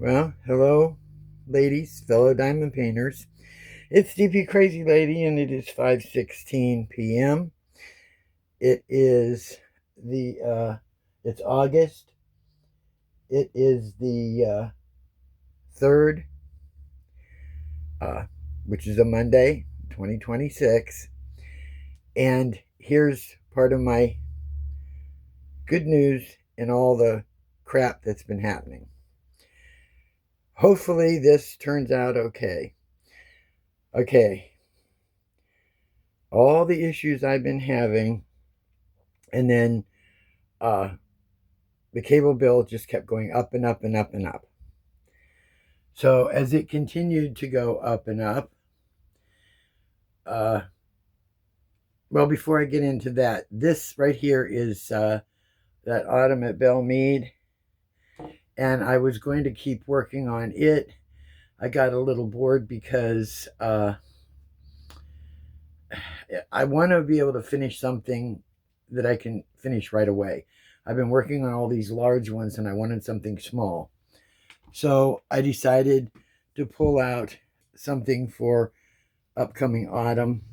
Well, hello, ladies, fellow diamond painters. It's DP Crazy Lady, and it is 5:16 p.m. It is it's August. It is the 3rd, uh, which is a Monday, 2026. And here's part of my good news in all the crap that's been happening. Hopefully, this turns out okay. Okay, all the issues I've been having, and then uh, the cable bill just kept going up and up and up and up. So as it continued to go up and up, uh, well, before I get into that, this right here is that Autumn at Belle Meade, and I was going to keep working on it. I got a little bored because I want to be able to finish something that I can finish right away. I've been working on all these large ones, and I wanted something small. So I decided to pull out something for upcoming autumn,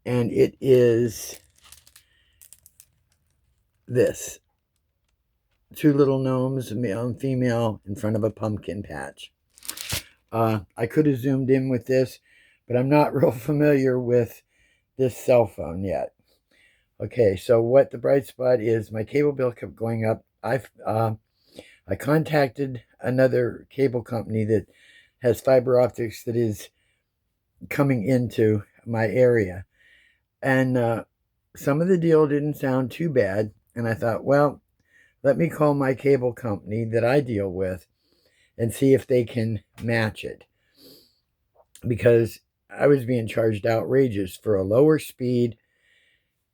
and it is this: two little gnomes, male and female, in front of a pumpkin patch. I could have zoomed in with this, but I'm not real familiar with this cell phone yet. Okay, so what the bright spot is, my cable bill kept going up. I contacted another cable company that has fiber optics that is coming into my area, and some of the deal didn't sound too bad. And I thought, well, let me call my cable company that I deal with and see if they can match it, because I was being charged outrageous for a lower speed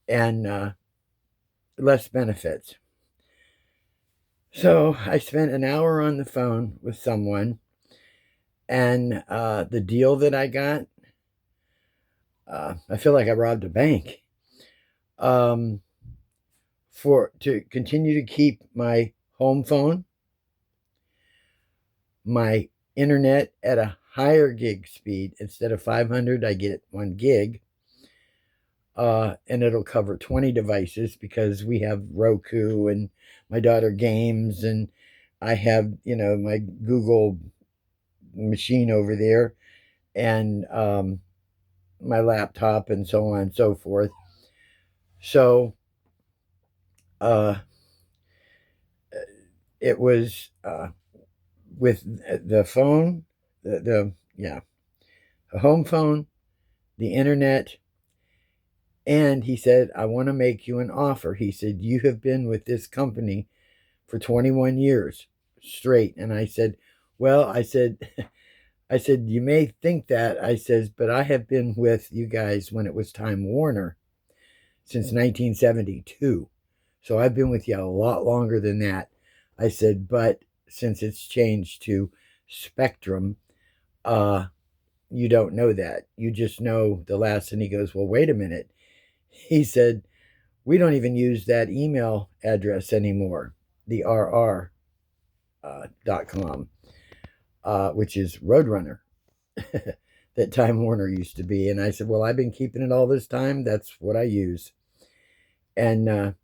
and less benefits. So I spent an hour on the phone with someone, and the deal that I got, I feel like I robbed a bank. Um, for to continue to keep my home phone, my internet at a higher gig speed. Instead of 500, I get 1 gig. And it'll cover 20 devices because we have Roku, and my daughter games, and I have, my Google machine over there, and my laptop, and so on and so forth. So uh, it was with the phone, the home phone, the internet. And he said, I want to make you an offer. He said, you have been with this company for 21 years straight. And I said, well, I said, you may think that. I says, but I have been with you guys when it was Time Warner since 1972. So I've been with you a lot longer than that. I said, but since it's changed to Spectrum, you don't know that. You just know the last. And he goes, well, wait a minute. He said, we don't even use that email address anymore, the RR.com, which is Roadrunner, that Time Warner used to be. And I said, well, I've been keeping it all this time. That's what I use. And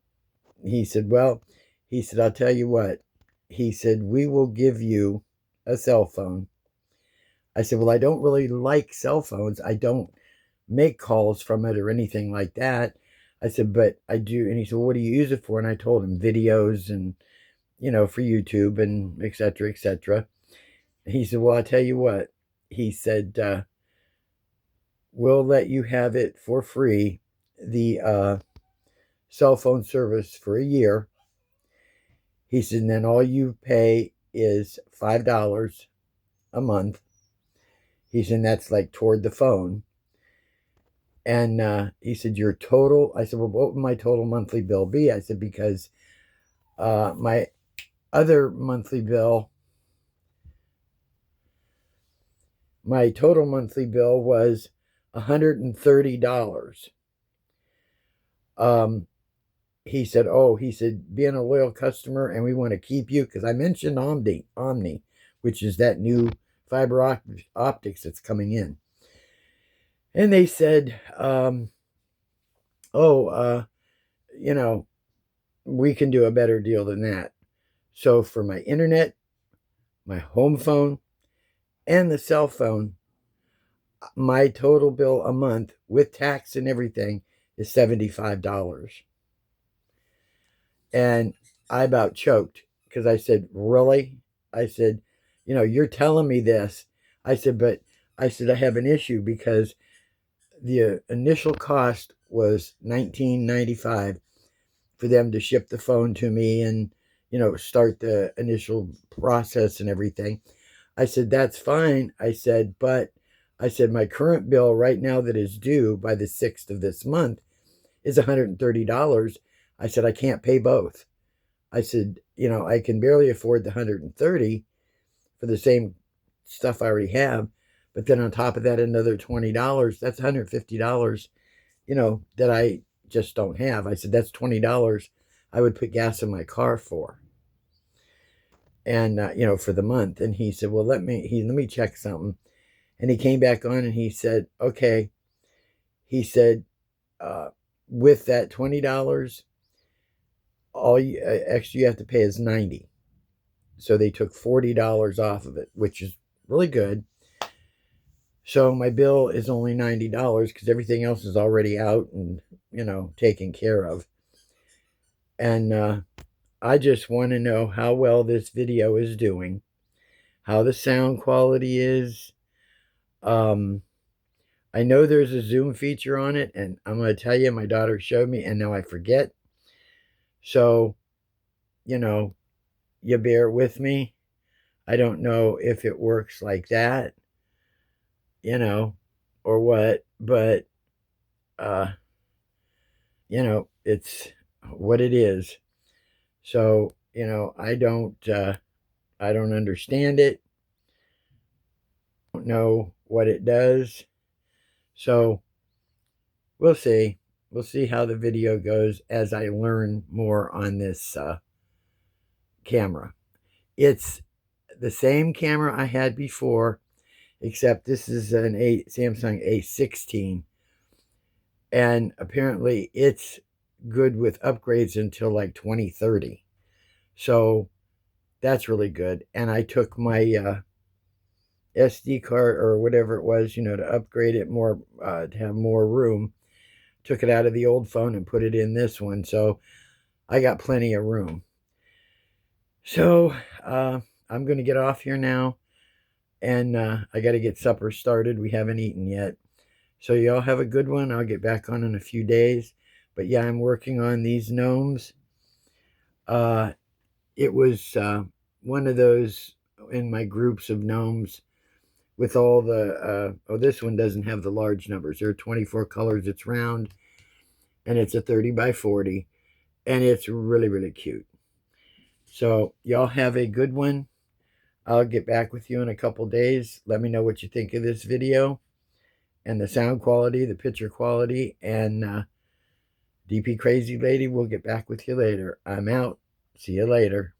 he said, well, he said, I'll tell you what. He said, we will give you a cell phone. I said, well, I don't really like cell phones. I don't make calls from it or anything like that. I said, but I do. And he said, well, what do you use it for? And I told him videos and, for YouTube and et cetera, et cetera. He said, well, I'll tell you what. He said, we'll let you have it for free, the cell phone service for a year. He said, and then all you pay is $5 a month. He said, that's like toward the phone. And he said, your total, I said, well, what would my total monthly bill be? I said, because my other monthly bill, my total monthly bill was $130. He said, being a loyal customer and we want to keep you, because I mentioned Omni, which is that new fiber optics that's coming in. And they said, you know, we can do a better deal than that. So for my internet, my home phone, and the cell phone, my total bill a month with tax and everything is $75. And I about choked because I said, really? I said, you're telling me this. I said, but I have an issue because the initial cost was $19.95 for them to ship the phone to me and, start the initial process and everything. I said, that's fine. I said, but my current bill right now that is due by the 6th of this month is $130. I said, I can't pay both. I said, I can barely afford the $130 for the same stuff I already have. But then on top of that, another $20, that's $150, that I just don't have. I said, that's $20 I would put gas in my car for. And, for the month. And he said, well, let me check something. And he came back on and he said, okay. He said, with that $20, all extra you have to pay is $90. So they took $40 off of it, which is really good. So my bill is only $90 because everything else is already out and, taken care of. And I just want to know how well this video is doing, how the sound quality is. I know there's a zoom feature on it, and I'm going to tell you, my daughter showed me, and now I forget. So, you bear with me. I don't know if it works like that, or what, but, it's what it is. So, I don't understand it. I don't know what it does. So we'll see. We'll see how the video goes as I learn more on this camera. It's the same camera I had before, except this is an Samsung A16. And apparently it's good with upgrades until like 2030. So that's really good. And I took my SD card or whatever it was, to upgrade it more, to have more room. Took it out of the old phone and put it in this one. So I got plenty of room. So I'm going to get off here now. And I got to get supper started. We haven't eaten yet. So y'all have a good one. I'll get back on in a few days. But yeah, I'm working on these gnomes. It was one of those in my groups of gnomes with all the, this one doesn't have the large numbers. There are 24 colors. It's round. And it's a 30 by 40. And it's really, really cute. So y'all have a good one. I'll get back with you in a couple days. Let me know what you think of this video and the sound quality, the picture quality, and DP Crazy Lady will get back with you later. I'm out. See you later.